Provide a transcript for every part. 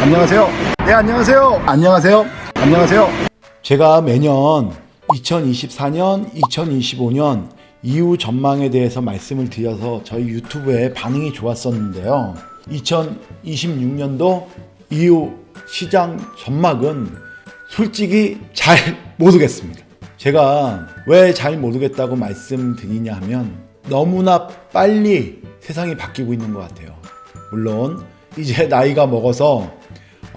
안녕하세요. 네, 안녕하세요. 안녕하세요. 안녕하세요. 제가 매년 2024년, 2025년 이후 전망에 대해서 말씀을 드려서 저희 유튜브에 반응이 좋았었는데요. 2026년도 이후 시장 전망은 솔직히 잘 모르겠습니다. 제가 왜 잘 모르겠다고 말씀드리냐 하면 너무나 빨리 세상이 바뀌고 있는 것 같아요. 물론 이제 나이가 먹어서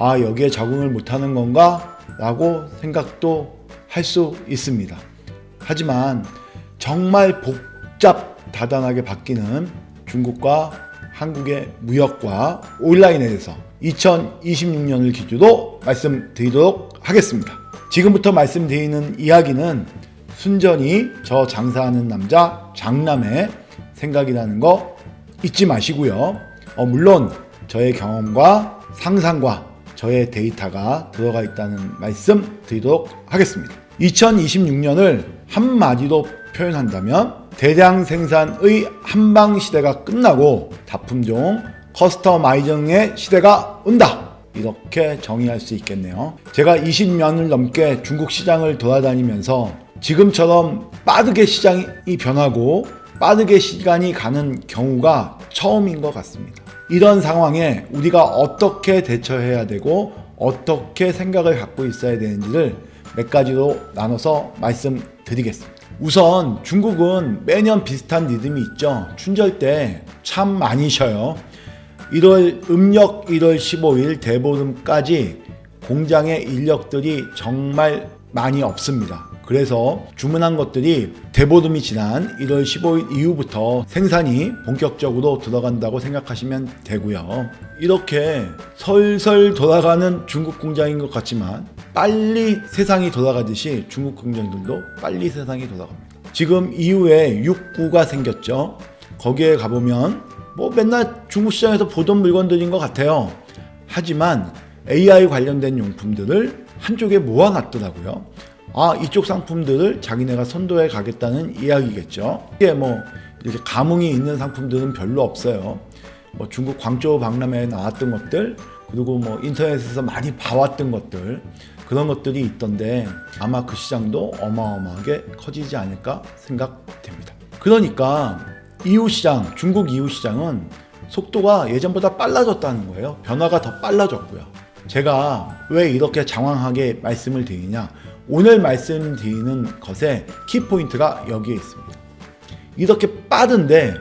여기에 적응을 못하는 건가? 라고 생각도 할 수 있습니다. 하지만 정말 복잡다단하게 바뀌는 중국과 한국의 무역과 온라인에 대해서 2026년을 기준으로 말씀드리도록 하겠습니다. 지금부터 말씀드리는 이야기는 순전히 저 장사하는 남자 장남의 생각이라는 거 잊지 마시고요. 물론 저의 경험과 상상과 저의 데이터가 들어가 있다는 말씀 드리도록 하겠습니다. 2026년을 한마디로 표현한다면 대량 생산의 한방 시대가 끝나고 다품종 커스터마이징의 시대가 온다. 이렇게 정의할 수 있겠네요. 제가 20년을 넘게 중국 시장을 돌아다니면서 지금처럼 빠르게 시장이 변하고 빠르게 시간이 가는 경우가 처음인 것 같습니다. 이런 상황에 우리가 어떻게 대처해야 되고 어떻게 생각을 갖고 있어야 되는지를 몇 가지로 나눠서 말씀드리겠습니다. 우선 중국은 매년 비슷한 리듬이 있죠. 춘절 때 참 많이 쉬어요. 음력 1월 15일 대보름까지 공장의 인력들이 정말 많이 없습니다. 그래서 주문한 것들이 대보름이 지난 1월 15일 이후부터 생산이 본격적으로 들어간다고 생각하시면 되고요. 이렇게 설설 돌아가는 중국 공장인 것 같지만 빨리 세상이 돌아가듯이 중국 공장들도 빨리 세상이 돌아갑니다. 지금 이후에 6구가 생겼죠. 거기에 가보면 맨날 중국 시장에서 보던 물건들인 것 같아요. 하지만 AI 관련된 용품들을 한쪽에 모아놨더라고요. 이쪽 상품들을 자기네가 선도해 가겠다는 이야기겠죠. 이게 이렇게 감흥이 있는 상품들은 별로 없어요. 중국 광저우 박람회에 나왔던 것들, 그리고 인터넷에서 많이 봐왔던 것들, 그런 것들이 있던데 아마 그 시장도 어마어마하게 커지지 않을까 생각됩니다. 그러니까 중국 이후 시장은 속도가 예전보다 빨라졌다는 거예요. 변화가 더 빨라졌고요. 제가 왜 이렇게 장황하게 말씀을 드리냐? 오늘 말씀드리는 것의 키포인트가 여기에 있습니다. 이렇게 빠른데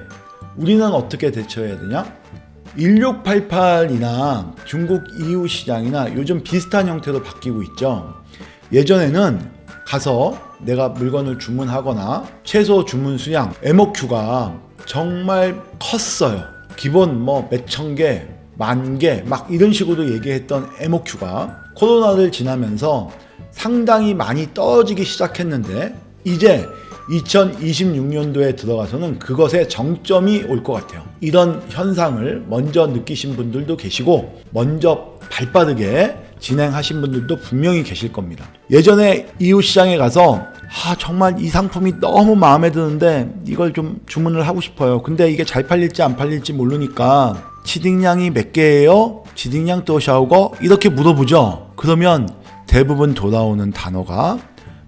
우리는 어떻게 대처해야 되냐? 1688이나 중국 이후 시장이나 요즘 비슷한 형태로 바뀌고 있죠. 예전에는 가서 내가 물건을 주문하거나 최소 주문 수량 MOQ가 정말 컸어요. 기본 몇천 개, 만 개 막 이런 식으로 얘기했던 MOQ가 코로나를 지나면서 상당히 많이 떨어지기 시작했는데 이제 2026년도에 들어가서는 그것의 정점이 올 것 같아요. 이런 현상을 먼저 느끼신 분들도 계시고 먼저 발빠르게 진행하신 분들도 분명히 계실 겁니다. 예전에 이웃 시장에 가서 정말 이 상품이 너무 마음에 드는데 이걸 좀 주문을 하고 싶어요. 근데 이게 잘 팔릴지 안 팔릴지 모르니까 치딩량이 몇 개예요? 치딩량 또샤오거? 이렇게 물어보죠. 그러면 대부분 돌아오는 단어가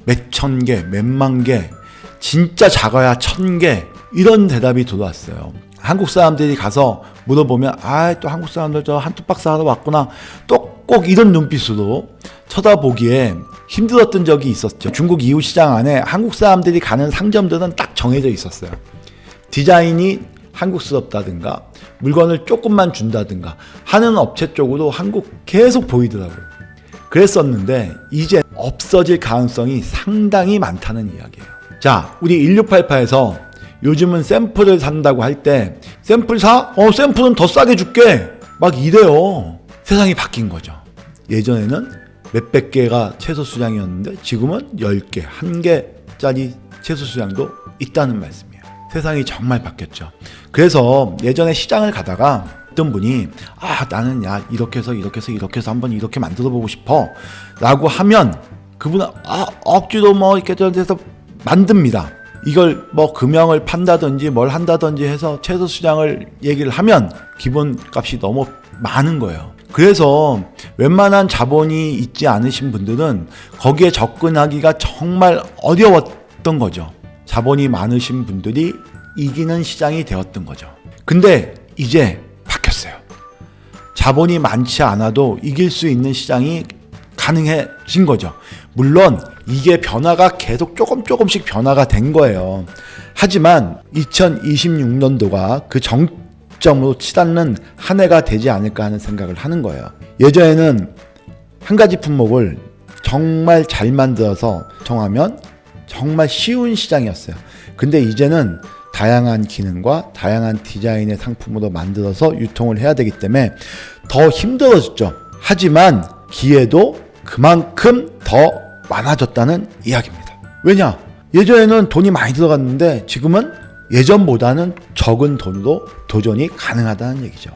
몇천 개, 몇만 개, 진짜 작아야 1000개 이런 대답이 들어왔어요. 한국 사람들이 가서 물어보면 또 한국 사람들 저 한두 박스 하러 왔구나 또 꼭 이런 눈빛으로 쳐다보기에 힘들었던 적이 있었죠. 중국 이후 시장 안에 한국 사람들이 가는 상점들은 딱 정해져 있었어요. 디자인이 한국스럽다든가 물건을 조금만 준다든가 하는 업체 쪽으로 한국 계속 보이더라고요. 그랬었는데 이제 없어질 가능성이 상당히 많다는 이야기예요. 자, 우리 1688에서 요즘은 샘플을 산다고 할 때 샘플 사? 샘플은 더 싸게 줄게 막 이래요. 세상이 바뀐 거죠. 예전에는 몇백 개가 채소 수량이었는데 지금은 10개, 1개짜리 채소 수량도 있다는 말씀이에요. 세상이 정말 바뀌었죠. 그래서 예전에 시장을 가다가 어떤 분이 나는 이렇게 해서 한번 이렇게 만들어 보고 싶어 라고 하면 그분은 억지로 이렇게 해서 만듭니다. 이걸 금형을 판다든지 뭘 한다든지 해서 채소 수량을 얘기를 하면 기본 값이 너무 많은 거예요. 그래서 웬만한 자본이 있지 않으신 분들은 거기에 접근하기가 정말 어려웠던 거죠. 자본이 많으신 분들이 이기는 시장이 되었던 거죠. 근데 이제 바뀌었어요. 자본이 많지 않아도 이길 수 있는 시장이 가능해진 거죠. 물론 이게 변화가 계속 조금씩 변화가 된 거예요. 하지만 2026년도가 그 정점으로 치닫는 한 해가 되지 않을까 하는 생각을 하는 거예요. 예전에는 한 가지 품목을 정말 잘 만들어서 정하면 정말 쉬운 시장이었어요. 근데 이제는 다양한 기능과 다양한 디자인의 상품으로 만들어서 유통을 해야 되기 때문에 더 힘들어졌죠. 하지만 기회도 그만큼 더 많아졌다는 이야기입니다. 왜냐? 예전에는 돈이 많이 들어갔는데 지금은 예전보다는 적은 돈으로 도전이 가능하다는 얘기죠.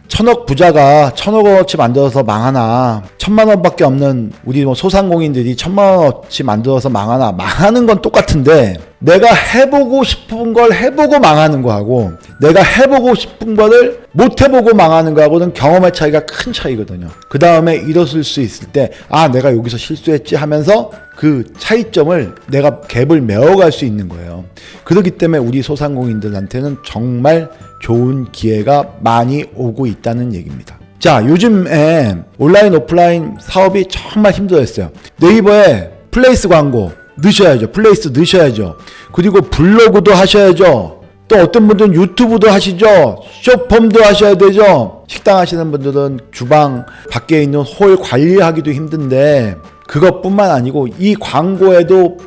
1000억 부자가 1000억어치 만들어서 망하나, 1000만 원밖에 없는 우리 소상공인들이 1000만 원어치 만들어서 망하나, 망하는 건 똑같은데 내가 해보고 싶은 걸 해보고 망하는 거하고 내가 해보고 싶은 거를 못 해보고 망하는 거하고는 경험의 차이가 큰 차이거든요. 그 다음에 일어설 수 있을 때 내가 여기서 실수했지 하면서 그 차이점을 내가 갭을 메워갈 수 있는 거예요. 그렇기 때문에 우리 소상공인들한테는 정말 좋은 기회가 많이 오고 있다는 얘기입니다. 자, 요즘에 온라인 오프라인 사업이 정말 힘들었어요. 네이버에 플레이스 광고 넣으셔야죠. 플레이스 넣으셔야죠. 그리고 블로그도 하셔야죠. 또 어떤 분들은 유튜브도 하시죠. 쇼폼도 하셔야 되죠. 식당 하시는 분들은 주방 밖에 있는 홀 관리하기도 힘든데 그것뿐만 아니고 이 광고에도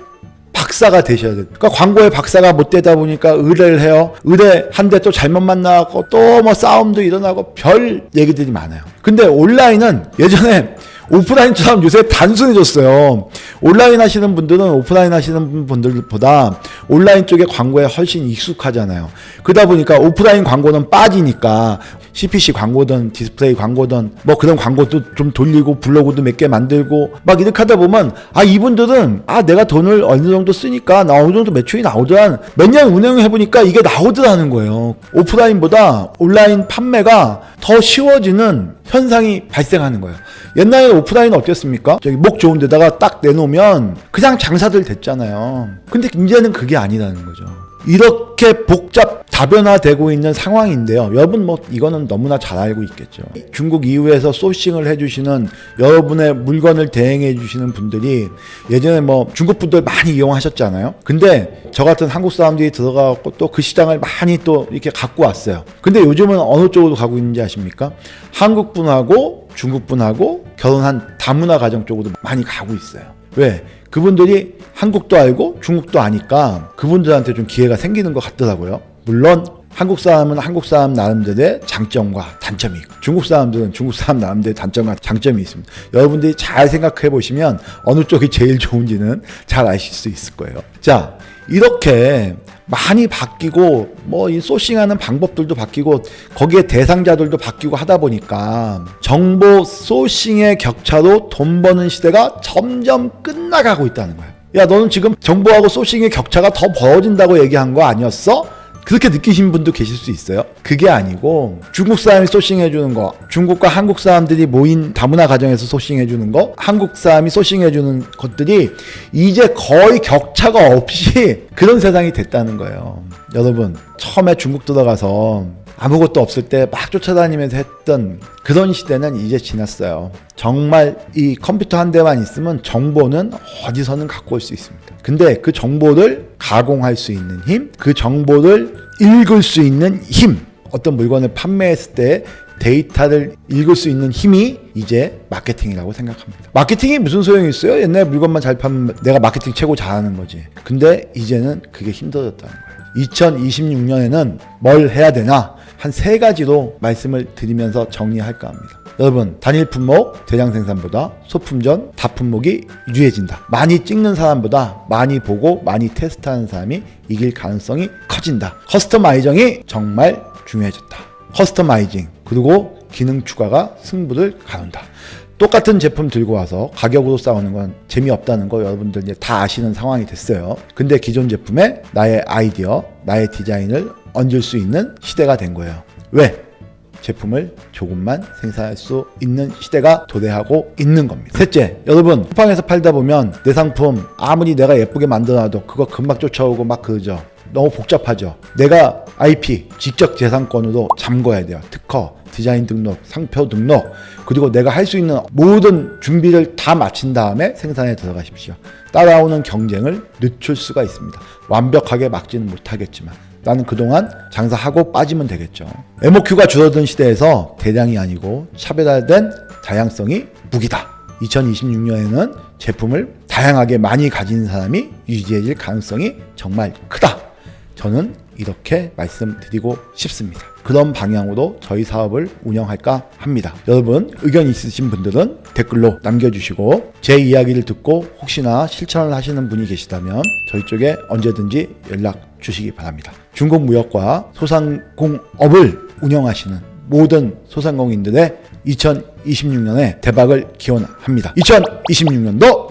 박사가 되셔야 돼요. 그러니까 광고에 박사가 못 되다 보니까 의뢰를 해요. 의뢰한데 또 잘못 만나고 또 뭐 싸움도 일어나고 별 얘기들이 많아요. 근데 온라인은 예전에 오프라인처럼 요새 단순해졌어요. 온라인 하시는 분들은 오프라인 하시는 분들보다 온라인 쪽에 광고에 훨씬 익숙하잖아요. 그러다 보니까 오프라인 광고는 빠지니까 CPC 광고든 디스플레이 광고든 뭐 그런 광고도 좀 돌리고 블로그도 몇 개 만들고 막 이렇게 하다 보면 이분들은 내가 돈을 어느 정도 쓰니까 나 어느 정도 매출이 나오더란 몇 년 운영해보니까 이게 나오더라는 거예요. 오프라인보다 온라인 판매가 더 쉬워지는 현상이 발생하는 거예요. 옛날에 오프라인은 어땠습니까? 저기 목 좋은 데다가 딱 내놓으면 그냥 장사들 됐잖아요. 근데 이제는 그게 아니라는 거죠. 이렇게 복잡 다변화되고 있는 상황인데요. 여러분 이거는 너무나 잘 알고 있겠죠. 중국 이후에서 소싱을 해주시는 여러분의 물건을 대행해 주시는 분들이 예전에 중국 분들 많이 이용하셨잖아요. 근데 저 같은 한국 사람들이 들어가고 또 그 시장을 많이 또 이렇게 갖고 왔어요. 근데 요즘은 어느 쪽으로 가고 있는지 아십니까? 한국 분하고 중국 분하고 결혼한 다문화 가정 쪽으로 많이 가고 있어요. 왜? 그분들이 한국도 알고 중국도 아니까 그분들한테 좀 기회가 생기는 것 같더라고요. 물론 한국 사람은 한국 사람 나름대로의 장점과 단점이 있고 중국 사람들은 중국 사람 나름대로의 단점과 장점이 있습니다. 여러분들이 잘 생각해 보시면 어느 쪽이 제일 좋은지는 잘 아실 수 있을 거예요. 자, 이렇게 많이 바뀌고 이 소싱하는 방법들도 바뀌고 거기에 대상자들도 바뀌고 하다 보니까 정보 소싱의 격차로 돈 버는 시대가 점점 끝나가고 있다는 거예요. 야, 너는 지금 정보하고 소싱의 격차가 더 벌어진다고 얘기한 거 아니었어? 그렇게 느끼신 분도 계실 수 있어요. 그게 아니고 중국 사람이 소싱해주는 거, 중국과 한국 사람들이 모인 다문화 가정에서 소싱해주는 거, 한국 사람이 소싱해주는 것들이 이제 거의 격차가 없이 그런 세상이 됐다는 거예요. 여러분, 처음에 중국 들어가서 아무것도 없을 때 막 쫓아다니면서 했던 그런 시대는 이제 지났어요. 정말 이 컴퓨터 한 대만 있으면 정보는 어디서는 갖고 올 수 있습니다. 근데 그 정보를 가공할 수 있는 힘, 그 정보를 읽을 수 있는 힘, 어떤 물건을 판매했을 때 데이터를 읽을 수 있는 힘이 이제 마케팅이라고 생각합니다. 마케팅이 무슨 소용이 있어요? 옛날에 물건만 잘 팔면 내가 마케팅 최고 잘하는 거지. 근데 이제는 그게 힘들어졌다는 거예요. 2026년에는 뭘 해야 되나? 한 3가지로 말씀을 드리면서 정리할까 합니다. 여러분, 단일 품목 대량 생산보다 소품전 다품목이 유리해진다. 많이 찍는 사람보다 많이 보고 많이 테스트하는 사람이 이길 가능성이 커진다. 커스터마이징이 정말 중요해졌다. 커스터마이징 그리고 기능 추가가 승부를 가른다. 똑같은 제품 들고 와서 가격으로 싸우는 건 재미없다는 거 여러분들 이제 다 아시는 상황이 됐어요. 근데 기존 제품에 나의 아이디어, 나의 디자인을 얹을 수 있는 시대가 된 거예요. 왜? 제품을 조금만 생산할 수 있는 시대가 도래하고 있는 겁니다. 셋째, 여러분 쿠팡에서 팔다 보면 내 상품 아무리 내가 예쁘게 만들어놔도 그거 금방 쫓아오고 막 그러죠. 너무 복잡하죠. 내가 IP 직접 재산권으로 잠궈야 돼요. 특허, 디자인 등록, 상표 등록, 그리고 내가 할 수 있는 모든 준비를 다 마친 다음에 생산에 들어가십시오. 따라오는 경쟁을 늦출 수가 있습니다. 완벽하게 막지는 못하겠지만 나는 그동안 장사하고 빠지면 되겠죠. MOQ가 줄어든 시대에서 대량이 아니고 차별화된 다양성이 무기다. 2026년에는 제품을 다양하게 많이 가진 사람이 유지해질 가능성이 정말 크다. 저는 이렇게 말씀드리고 싶습니다. 그런 방향으로 저희 사업을 운영할까 합니다. 여러분 의견 있으신 분들은 댓글로 남겨주시고 제 이야기를 듣고 혹시나 실천을 하시는 분이 계시다면 저희 쪽에 언제든지 연락 주시기 바랍니다. 중국 무역과 소상공업을 운영하시는 모든 소상공인들의 2026년에 대박을 기원합니다. 2026년도